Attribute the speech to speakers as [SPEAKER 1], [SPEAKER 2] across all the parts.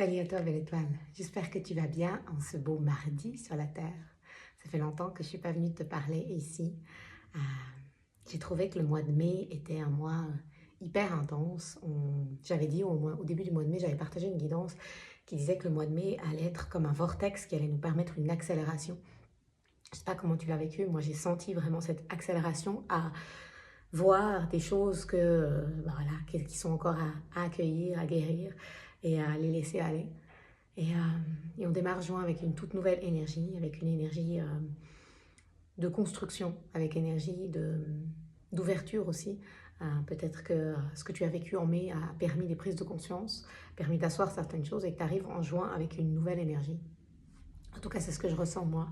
[SPEAKER 1] Salut à toi, belle étoile. J'espère que tu vas bien en ce beau mardi sur la Terre. Ça fait longtemps que je ne suis pas venue te parler ici. Euh, j'ai trouvé que le mois de mai était un mois hyper intense. J'avais dit au début du mois de mai, j'avais partagé une guidance qui disait que le mois de mai allait être comme un vortex qui allait nous permettre une accélération. Je ne sais pas comment tu l'as vécu, moi j'ai senti vraiment cette accélération à voir des choses voilà, qui sont encore à accueillir, à guérir et à les laisser aller. Et on démarre juin avec une toute nouvelle énergie, avec une énergie de construction, avec énergie d'ouverture aussi. Peut-être que ce que tu as vécu en mai a permis des prises de conscience, permis d'asseoir certaines choses et que tu arrives en juin avec une nouvelle énergie. En tout cas, c'est ce que je ressens moi.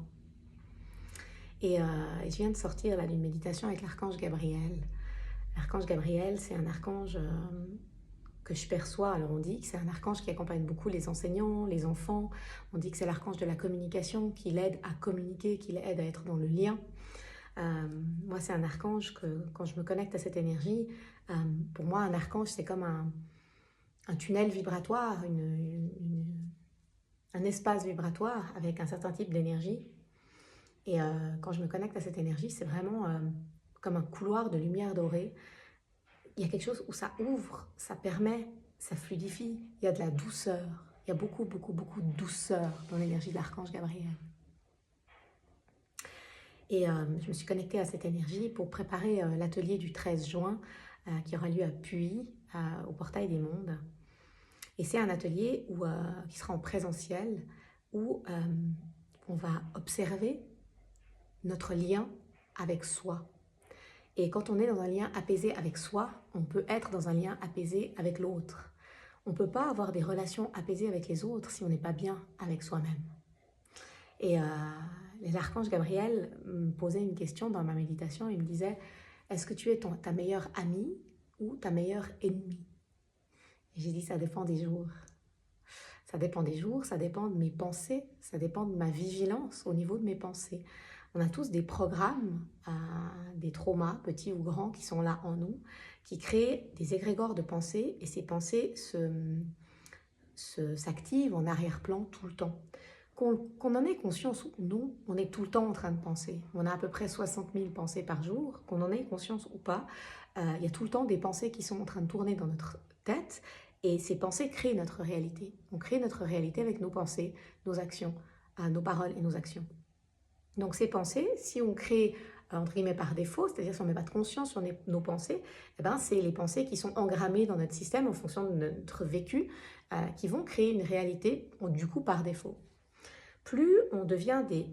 [SPEAKER 1] Et je viens de sortir là d'une méditation avec l'archange Gabriel. L'archange Gabriel, c'est un archange que je perçois. Alors on dit que c'est un archange qui accompagne beaucoup les enseignants, les enfants. On dit que c'est l'archange de la communication, qui l'aide à communiquer, qui l'aide à être dans le lien. Moi, c'est un archange que quand je me connecte à cette énergie, pour moi, un archange, c'est comme un tunnel vibratoire, un espace vibratoire avec un certain type d'énergie. Et quand je me connecte à cette énergie, c'est vraiment comme un couloir de lumière dorée. Il y a quelque chose où ça ouvre, ça permet, ça fluidifie, il y a de la douceur. Il y a beaucoup, beaucoup, beaucoup de douceur dans l'énergie de l'archange Gabriel. Et je me suis connectée à cette énergie pour préparer l'atelier du 13 juin qui aura lieu à Puy, au Portail des Mondes. Et c'est un atelier qui sera en présentiel où on va observer notre lien avec soi. Et quand on est dans un lien apaisé avec soi, on peut être dans un lien apaisé avec l'autre. On ne peut pas avoir des relations apaisées avec les autres si on n'est pas bien avec soi-même. Et l'archange Gabriel me posait une question dans ma méditation. Il me disait, est-ce que tu es ta meilleure amie ou ta meilleure ennemie? Et j'ai dit, ça dépend des jours. Ça dépend des jours, ça dépend de mes pensées, ça dépend de ma vigilance au niveau de mes pensées. On a tous des programmes, des traumas, petits ou grands, qui sont là en nous, qui créent des égrégores de pensées, et ces pensées s'activent en arrière-plan tout le temps. Qu'on en ait conscience ou non, on est tout le temps en train de penser. On a à peu près 60 000 pensées par jour, qu'on en ait conscience ou pas. Il y a tout le temps des pensées qui sont en train de tourner dans notre tête, et ces pensées créent notre réalité. On crée notre réalité avec nos pensées, nos actions, nos paroles et nos actions. Donc ces pensées, si on crée entre guillemets par défaut, c'est-à-dire si on ne met pas de conscience sur nos pensées, eh ben, c'est les pensées qui sont engrammées dans notre système en fonction de notre vécu, qui vont créer une réalité du coup par défaut. Plus on devient des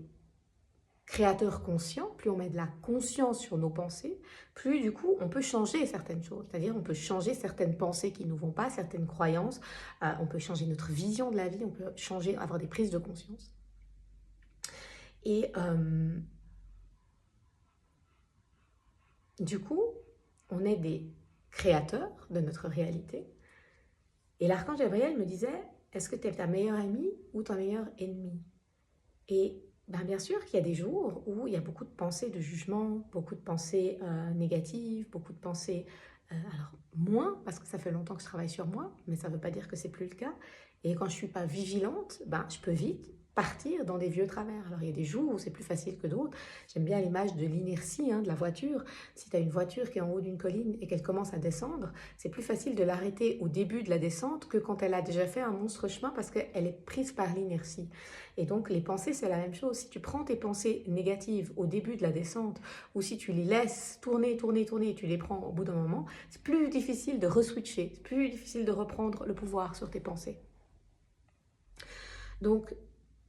[SPEAKER 1] créateurs conscients, plus on met de la conscience sur nos pensées, plus du coup on peut changer certaines choses, c'est-à-dire on peut changer certaines pensées qui ne nous vont pas, certaines croyances, on peut changer notre vision de la vie, on peut changer, avoir des prises de conscience. Et du coup, on est des créateurs de notre réalité. Et l'archange Gabriel me disait, est-ce que tu es ta meilleure amie ou ta meilleure ennemie? Et bien sûr qu'il y a des jours où il y a beaucoup de pensées de jugement, beaucoup de pensées négatives, beaucoup de pensées, alors moins, parce que ça fait longtemps que je travaille sur moi, mais ça ne veut pas dire que c'est plus le cas. Et quand je ne suis pas vigilante, je peux vite partir dans des vieux travers. Alors il y a des jours où c'est plus facile que d'autres. J'aime bien l'image de l'inertie de la voiture. Si tu as une voiture qui est en haut d'une colline et qu'elle commence à descendre, c'est plus facile de l'arrêter au début de la descente que quand elle a déjà fait un monstre chemin parce qu'elle est prise par l'inertie. Et donc les pensées, c'est la même chose. Si tu prends tes pensées négatives au début de la descente ou si tu les laisses tourner, tourner, tourner et tu les prends au bout d'un moment, c'est plus difficile de reswitcher, c'est plus difficile de reprendre le pouvoir sur tes pensées. Donc,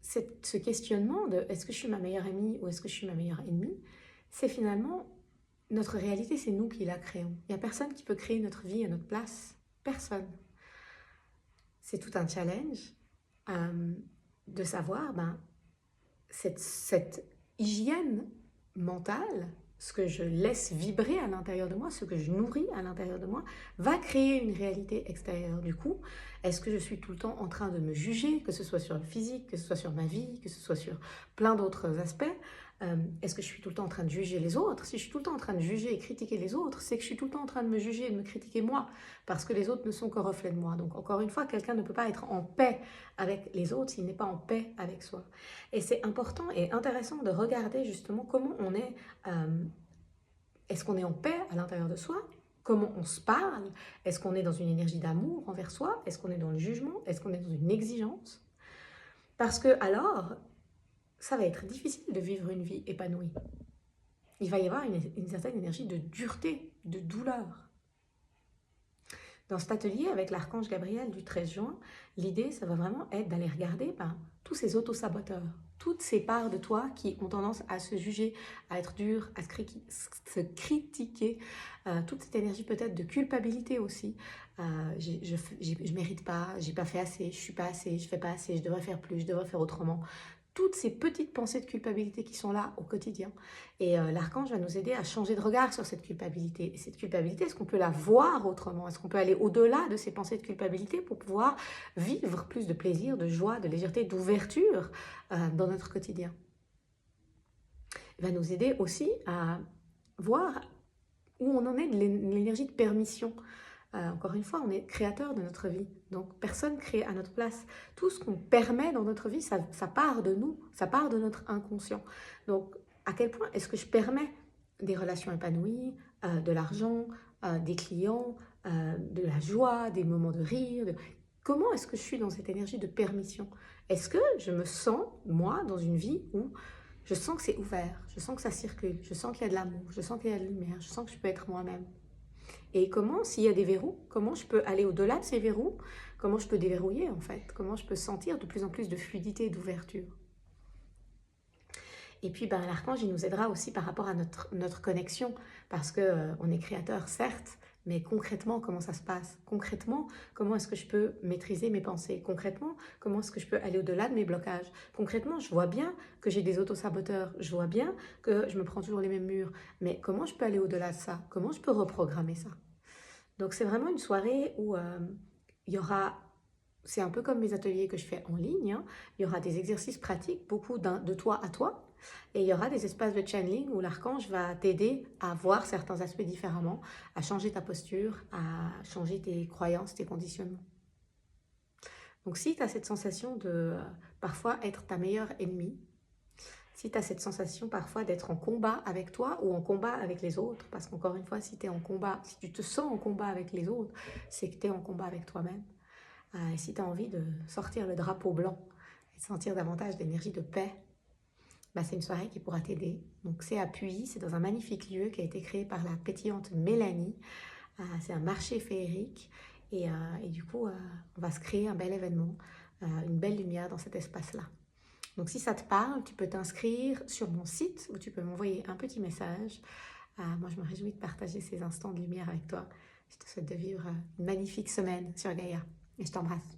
[SPEAKER 1] ce questionnement de est-ce que je suis ma meilleure amie ou est-ce que je suis ma meilleure ennemie, c'est finalement notre réalité, c'est nous qui la créons. Il n'y a personne qui peut créer notre vie à notre place. Personne. C'est tout un challenge de savoir cette hygiène mentale, ce que je laisse vibrer à l'intérieur de moi, ce que je nourris à l'intérieur de moi, va créer une réalité extérieure. Du coup, est-ce que je suis tout le temps en train de me juger, que ce soit sur le physique, que ce soit sur ma vie, que ce soit sur plein d'autres aspects, Est-ce que je suis tout le temps en train de juger les autres? Si je suis tout le temps en train de juger et critiquer les autres, c'est que je suis tout le temps en train de me juger et de me critiquer moi, parce que les autres ne sont que reflet de moi. Donc encore une fois, quelqu'un ne peut pas être en paix avec les autres s'il n'est pas en paix avec soi. Et c'est important et intéressant de regarder justement comment on est, est-ce qu'on est en paix à l'intérieur de soi? Comment on se parle? Est-ce qu'on est dans une énergie d'amour envers soi? Est-ce qu'on est dans le jugement? Est-ce qu'on est dans une exigence? Parce que alors, ça va être difficile de vivre une vie épanouie. Il va y avoir une certaine énergie de dureté, de douleur. Dans cet atelier avec l'archange Gabriel du 13 juin, l'idée, ça va vraiment être d'aller regarder tous ces autosaboteurs, toutes ces parts de toi qui ont tendance à se juger, à être dur, à se critiquer, toute cette énergie peut-être de culpabilité aussi. Je mérite pas, j'ai pas fait assez, je suis pas assez, je fais pas assez, je devrais faire plus, je devrais faire autrement. Toutes ces petites pensées de culpabilité qui sont là au quotidien. Et l'archange va nous aider à changer de regard sur cette culpabilité. Et cette culpabilité, est-ce qu'on peut la voir autrement? Est-ce qu'on peut aller au-delà de ces pensées de culpabilité pour pouvoir vivre plus de plaisir, de joie, de légèreté, d'ouverture dans notre quotidien? Il va nous aider aussi à voir où on en est de l'énergie de permission. Encore une fois, on est créateur de notre vie. Donc, personne crée à notre place. Tout ce qu'on permet dans notre vie, ça part de nous, ça part de notre inconscient. Donc, à quel point est-ce que je permets des relations épanouies, de l'argent, des clients, de la joie, des moments de rire Comment est-ce que je suis dans cette énergie de permission? Est-ce que je me sens, moi, dans une vie où je sens que c'est ouvert, je sens que ça circule, je sens qu'il y a de l'amour, je sens qu'il y a de la lumière, je sens que je peux être moi-même? Et comment, s'il y a des verrous, comment je peux aller au-delà de ces verrous? Comment je peux déverrouiller en fait? Comment je peux sentir de plus en plus de fluidité et d'ouverture? Et puis l'archange, il nous aidera aussi par rapport à notre connexion, parce qu'on est créateur, certes, mais concrètement, comment ça se passe? Concrètement, comment est-ce que je peux maîtriser mes pensées? Concrètement, comment est-ce que je peux aller au-delà de mes blocages? Concrètement, je vois bien que j'ai des autosaboteurs, je vois bien que je me prends toujours les mêmes murs, mais comment je peux aller au-delà de ça? Comment je peux reprogrammer ça? Donc c'est vraiment une soirée où il y aura, c'est un peu comme mes ateliers que je fais en ligne, hein. Il y aura des exercices pratiques, beaucoup de toi à toi, et il y aura des espaces de channeling où l'archange va t'aider à voir certains aspects différemment, à changer ta posture, à changer tes croyances, tes conditionnements. Donc si tu as cette sensation de parfois être ta meilleure ennemie, si tu as cette sensation parfois d'être en combat avec toi ou en combat avec les autres, parce qu'encore une fois, si tu es en combat, si tu te sens en combat avec les autres, c'est que tu es en combat avec toi-même. Et si tu as envie de sortir le drapeau blanc et de sentir davantage d'énergie de paix, c'est une soirée qui pourra t'aider. Donc c'est à Puy, c'est dans un magnifique lieu qui a été créé par la pétillante Mélanie. C'est un marché féerique et du coup, on va se créer un bel événement, une belle lumière dans cet espace-là. Donc si ça te parle, tu peux t'inscrire sur mon site où tu peux m'envoyer un petit message. Moi, je me réjouis de partager ces instants de lumière avec toi. Je te souhaite de vivre une magnifique semaine sur Gaïa et je t'embrasse.